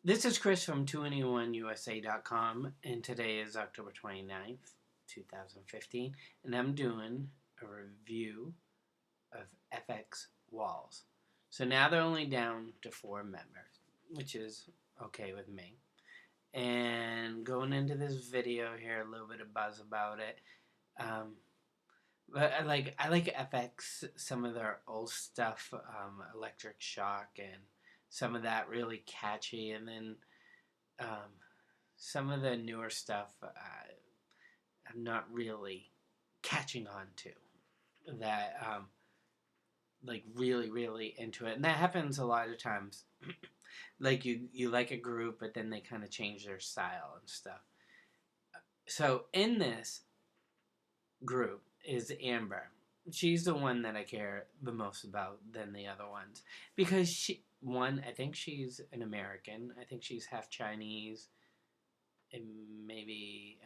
This is Chris from 2NE1USA.com, and today is October 29th, 2015, and I'm doing a review of FX Walls. So now they're only down to 4 members, which is okay with me. And going into this video here, a little bit of buzz about it. But I like FX, some of their old stuff, Electric Shock, and some of that really catchy, and then um, some of the newer stuff I'm not really catching on to. That like really into it, and that happens a lot of times. Like you like a group, but then they kind of change their style and stuff. So in this group is Amber. She's the one that I care the most about than the other ones because I think she's an American. I think she's half Chinese and maybe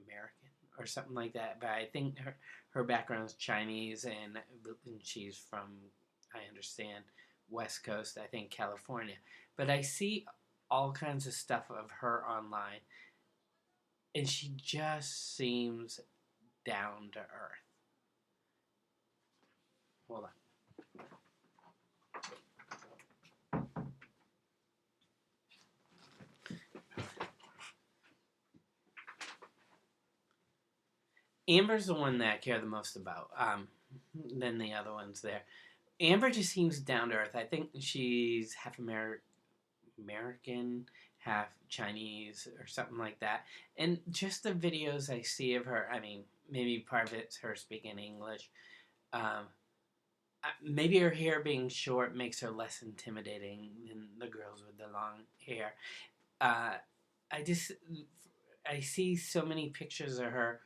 American or something like that. But I think her background is Chinese, and she's from, I understand, West Coast. I think California. But I see all kinds of stuff of her online, and she just seems down to earth. Hold on. Amber's the one that I care the most about, than the other ones there. Amber just seems down to earth. I think she's half American, half Chinese, or something like that. And just the videos I see of her, I mean, maybe part of it's her speaking English. Um, Maybe her hair being short makes her less intimidating than the girls with the long hair. Uh, I just, I see so many pictures of her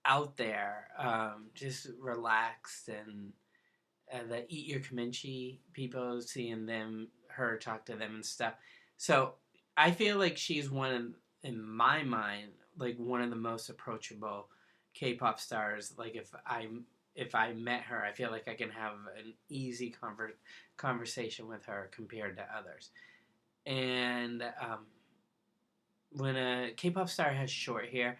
out there, just relaxed, and the Eat Your Kimchi people, seeing her talk to them and stuff. So I feel like she's in my mind, like one of the most approachable K-pop stars. Like if I met her, I feel like I can have an easy conversation with her compared to others. And when a K-pop star has short hair,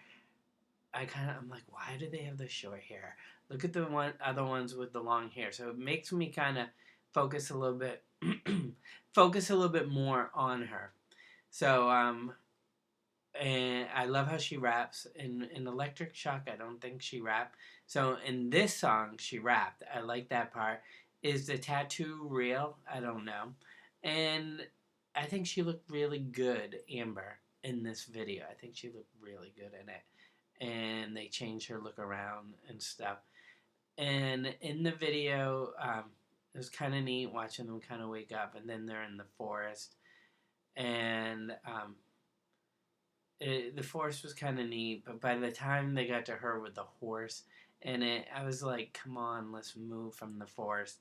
I'm like, why do they have the short hair? Look at the other ones with the long hair. So it makes me kind of focus a little bit, focus a little bit more on her. So and I love how she raps. In Electric Shock, I don't think she rapped. So in this song, she rapped. I like that part. Is the tattoo real? I don't know. And I think she looked really good, Amber, in this video. I think she looked really good in it. And they changed her look around and stuff. And in the video, it was kind of neat watching them kind of wake up, and then they're in the forest, and the forest was kind of neat. But by the time they got to her with the horse in it, I was like, "Come on, let's move from the forest."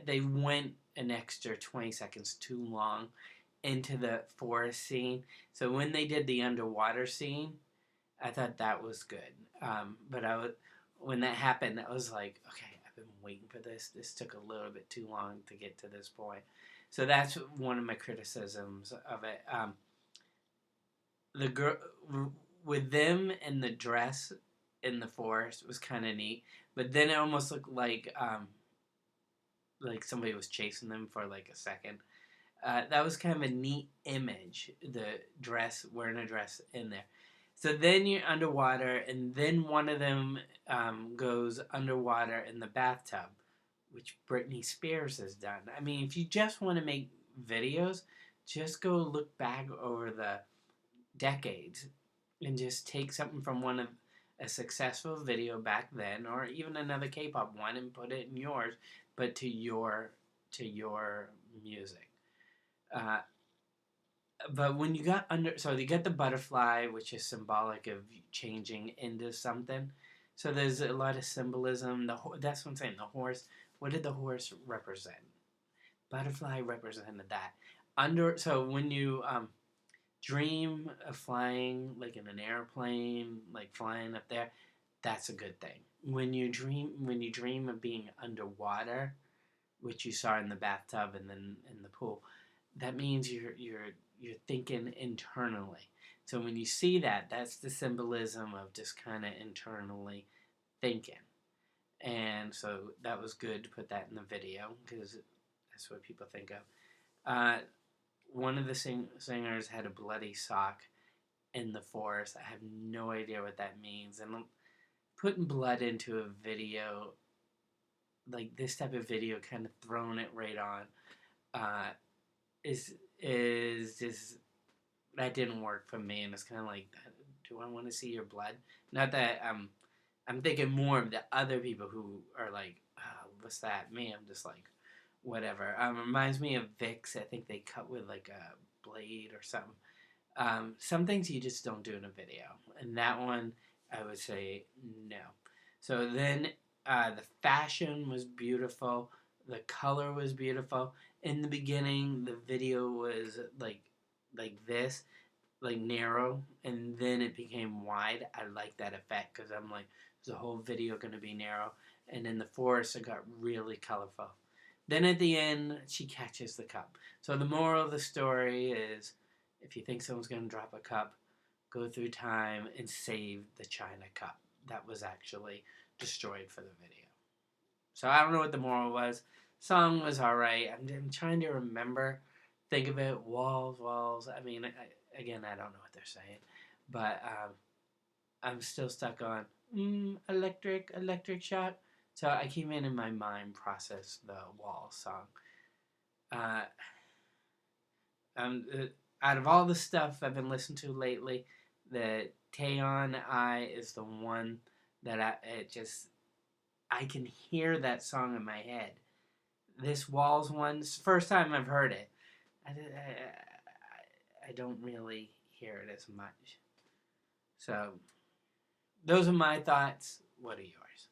They went an extra 20 seconds too long into the forest scene. So when they did the underwater scene, I thought that was good. But when that happened, I was like, okay, I've been waiting for this. This took a little bit too long to get to this point. So that's one of my criticisms of it. The girl with them in the dress in the forest was kind of neat, but then it almost looked like somebody was chasing them for like a second. That was kind of a neat image. The dress, wearing a dress in there. So then you're underwater, and then one of them goes underwater in the bathtub, which Britney Spears has done. I mean, if you just want to make videos, just go look back over the decades and just take something from one of a successful video back then, or even another K-pop one, and put it in yours, but to your music. Uh, but when you got so you get the butterfly, which is symbolic of changing into something. So there's a lot of symbolism. That's what I'm saying. The horse. What did the horse represent? Butterfly represented that. So when you dream of flying like in an airplane, like flying up there, that's a good thing. When you dream of being underwater, which you saw in the bathtub and then in the pool, that means you're thinking internally. So when you see that, that's the symbolism of just kind of internally thinking. And so that was good to put that in the video because that's what people think of. One of the singers had a bloody sock in the forest. I have no idea what that means. And putting blood into a video, like this type of video, kind of throwing it right on, is just that didn't work for me. And it's kind of like, do I want to see your blood? Not that I'm thinking more of the other people who are like, oh, what's that? Me, I'm just like, whatever. Reminds me of Vicks. I think they cut with like a blade or something. Some things you just don't do in a video, and that one I would say no. So then the fashion was beautiful, the color was beautiful. In the beginning, the video was like this, like narrow, and then it became wide. I like that effect because I'm like, is the whole video gonna be narrow? And in the forest, it got really colorful. Then at the end, she catches the cup. So the moral of the story is, if you think someone's gonna drop a cup, go through time and save the china cup that was actually destroyed for the video. So I don't know what the moral was. Song was alright. I'm trying to remember. Think of it. Walls, walls. I mean, again, I don't know what they're saying. But I'm still stuck on electric, electric shock. So I came in my mind process the wall song. Uh, um, Out of all the stuff I've been listening to lately, the Taeyeon I is the one that I can hear that song in my head. This Walls one, it's the first time I've heard it. I don't really hear it as much. So, those are my thoughts. What are yours?